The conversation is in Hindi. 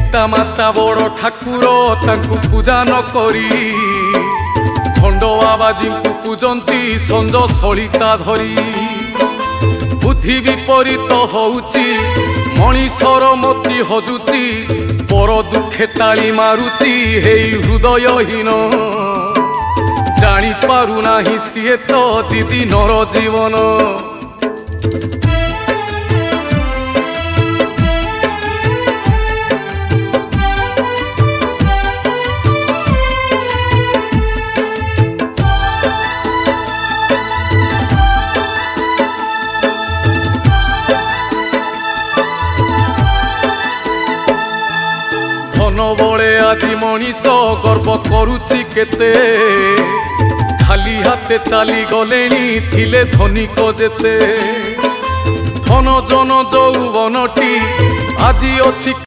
पिता माता बड़ ठाकुर तांकु पूजा न करी खंडवाबाजी को पूजंती संज सलिता धरी बुद्धि विपरीत होउची मनीषर मति हजुची पर दुखे ताली मारुची हे हृदयहीन जानी पारु नाही सिए तो दीदी नर जीवन बड़े आज मनीष गर्व करुची केते खाली हाथे चली गलेनी थिले धनिक जेते धन जन यौवनटी आज अछि।